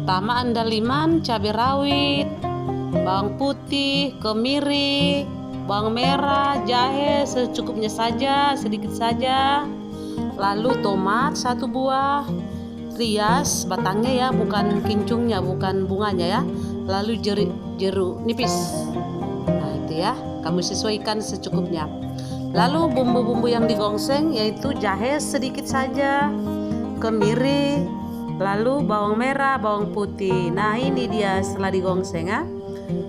pertama andaliman, cabai rawit, bawang putih, kemiri, bawang merah, jahe secukupnya saja, sedikit saja. Lalu tomat 1 buah, rias batangnya ya, bukan kincungnya, bukan bunganya ya. Lalu jeruk nipis. Nah itu ya, kamu sesuaikan secukupnya. Lalu bumbu-bumbu yang digongseng yaitu jahe sedikit saja, kemiri, lalu bawang merah, bawang putih. Nah ini dia setelah digongseng ya.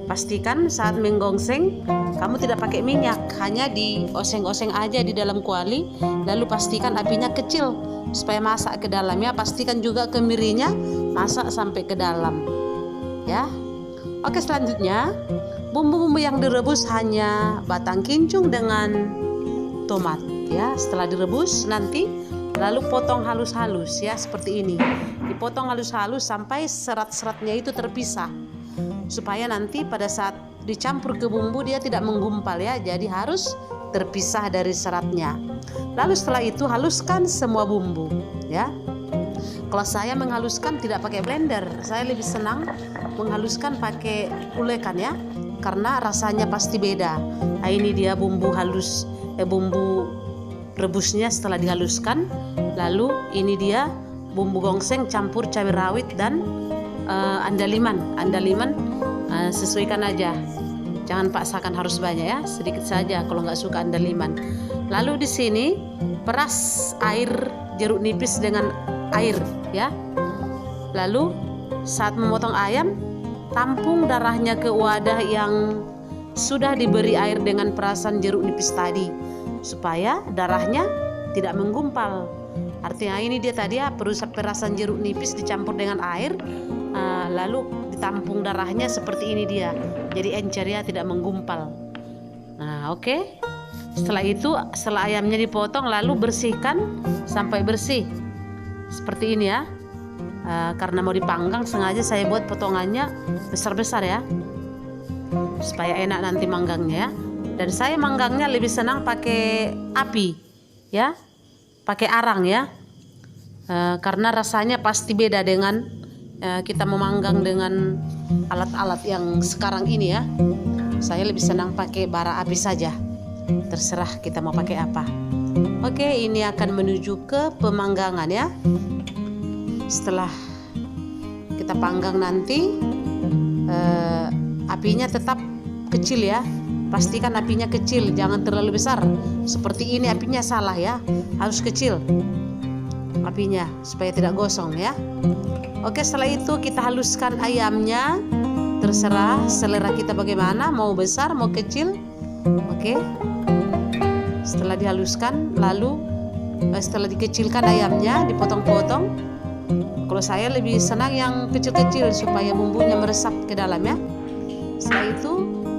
Pastikan saat menggongseng kamu tidak pakai minyak, hanya dioseng-oseng aja di dalam kuali. Lalu pastikan apinya kecil supaya masak ke dalamnya. Pastikan juga kemirinya masak sampai ke dalam ya. Oke, selanjutnya bumbu-bumbu yang direbus hanya batang kincung dengan tomat ya. Setelah direbus nanti lalu potong halus-halus ya, seperti ini. Dipotong halus-halus sampai serat-seratnya itu terpisah, supaya nanti pada saat dicampur ke bumbu dia tidak menggumpal ya. Jadi harus terpisah dari seratnya. Lalu setelah itu haluskan semua bumbu ya. Kalau saya menghaluskan tidak pakai blender, saya lebih senang menghaluskan pakai ulekan ya, karena rasanya pasti beda. Nah ini dia bumbu halus, bumbu rebusnya setelah dihaluskan. Lalu ini dia bumbu gongseng campur cabai rawit dan andaliman sesuaikan aja, jangan paksakan harus banyak ya, sedikit saja kalau nggak suka andaliman. Lalu di sini peras air jeruk nipis dengan air ya. Lalu saat memotong ayam, tampung darahnya ke wadah yang sudah diberi air dengan perasan jeruk nipis tadi, supaya darahnya tidak menggumpal. Artinya ini dia tadi ya, perasan jeruk nipis dicampur dengan air, lalu ditampung darahnya seperti ini dia. Jadi encer ya, tidak menggumpal. Nah oke. Setelah itu, setelah ayamnya dipotong, lalu bersihkan sampai bersih seperti ini ya. Karena mau dipanggang, sengaja saya buat potongannya besar-besar ya, supaya enak nanti manggangnya ya. Dan saya manggangnya lebih senang pakai api ya, pakai arang ya, karena rasanya pasti beda dengan kita memanggang dengan alat-alat yang sekarang ini ya. Saya lebih senang pakai bara api saja, terserah kita mau pakai apa. Oke, ini akan menuju ke pemanggangan ya. Setelah kita panggang nanti, apinya tetap kecil ya. Pastikan apinya kecil, jangan terlalu besar. Seperti ini apinya salah ya, harus kecil apinya supaya tidak gosong ya. Oke, setelah itu kita haluskan ayamnya. Terserah selera kita bagaimana, mau besar mau kecil. Oke, setelah dihaluskan, lalu setelah dikecilkan ayamnya dipotong-potong. Kalau saya lebih senang yang kecil-kecil supaya bumbunya meresap ke dalam ya. Setelah itu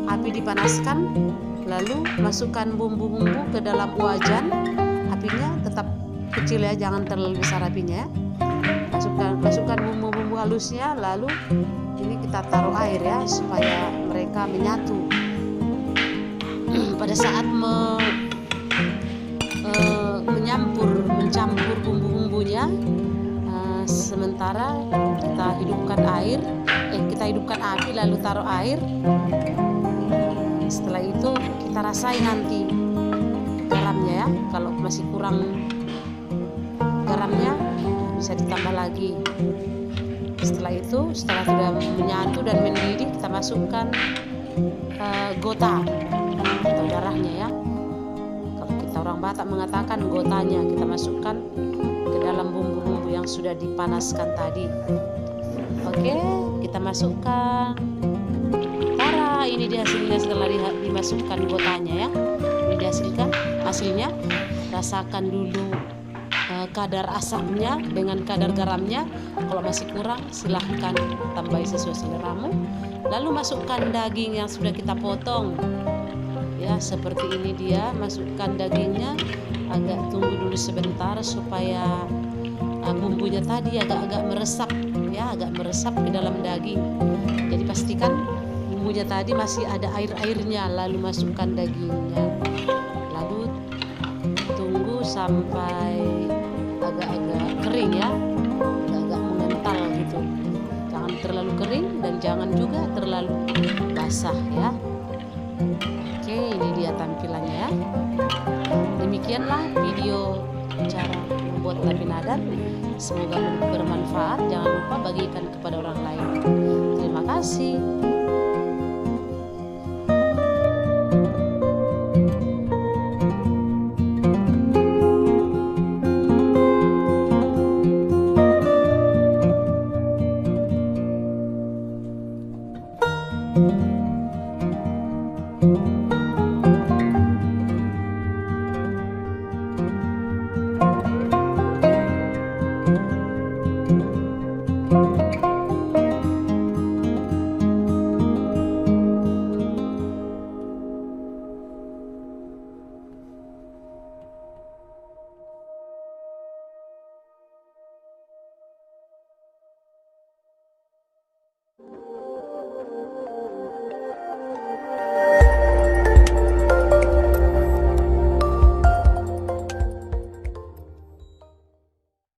api dipanaskan, lalu masukkan bumbu-bumbu ke dalam wajan. Apinya tetap kecil ya, jangan terlalu besar apinya ya. Masukkan bumbu-bumbu halusnya, lalu ini kita taruh air ya supaya mereka menyatu. Pada saat mencampur bumbu-bumbunya, sementara kita hidupkan api, lalu taruh air. Setelah itu kita rasain nanti garamnya ya. Kalau masih kurang garamnya bisa ditambah lagi. Setelah itu, setelah sudah menyatu dan mendidih, kita masukkan gota atau darahnya ya. Kalau kita orang Batak mengatakan gotanya, kita masukkan ke dalam bumbu-bumbu yang sudah dipanaskan tadi. Oke, kita masukkan. Tara, ini dia hasilnya setelah dimasukkan gotanya ya. Ini dihasilkan hasilnya. Rasakan dulu kadar asapnya dengan kadar garamnya. Kalau masih kurang, silahkan tambahi sesuai seleramu. Lalu masukkan daging yang sudah kita potong ya, seperti ini dia. Masukkan dagingnya, agak tunggu dulu sebentar supaya bumbunya tadi agak meresap ya, agak meresap ke dalam daging. Jadi pastikan bumbunya tadi masih ada air-airnya, lalu masukkan dagingnya. Lalu tunggu sampai agak-agak kering ya, agak mengental gitu. Jangan terlalu kering dan jangan juga terlalu basah ya. Oke, ini dia tampilannya ya. Demikianlah video cara membuat laminadan. Semoga bermanfaat. Jangan lupa bagikan kepada orang lain. Terima kasih.